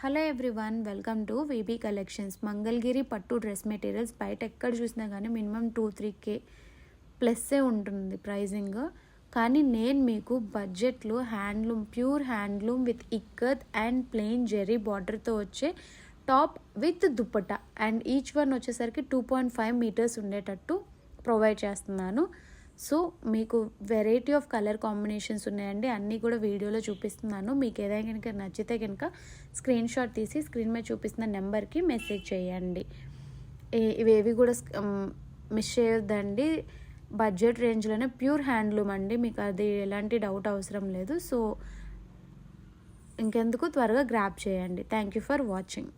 Hello everyone, welcome to VB collections. Mangalagiri పట్టు dress materials బయట ఎక్కడ చూసినా కానీ మినిమం 2-3K ప్లస్సే ఉంటుంది ప్రైజింగ్. కానీ నేను మీకు బడ్జెట్లో handloom, pure handloom with ikat and plain zari బార్డర్తో వచ్చే top with dupatta and each one వచ్చేసరికి 2.5 మీటర్స్ ఉండేటట్టు ప్రొవైడ్ చేస్తున్నాను. సో మీకు వెరైటీ ఆఫ్ కలర్ కాంబినేషన్స్ ఉన్నాయండి, అన్నీ కూడా వీడియోలో చూపిస్తున్నాను. మీకు ఏదైనా కనుక నచ్చితే కనుక స్క్రీన్ షాట్ తీసి స్క్రీన్ మీద చూపిస్తున్న నెంబర్కి మెసేజ్ చేయండి. ఇవేవి కూడా మిస్ చేయొద్దండి. బడ్జెట్ రేంజ్లోనే ప్యూర్ హ్యాండ్లూమ్ అండి, మీకు అది ఎలాంటి డౌట్ అవసరం లేదు. సో ఇంకెందుకు త్వరగా గ్రాప్ చేయండి. Thank you for watching.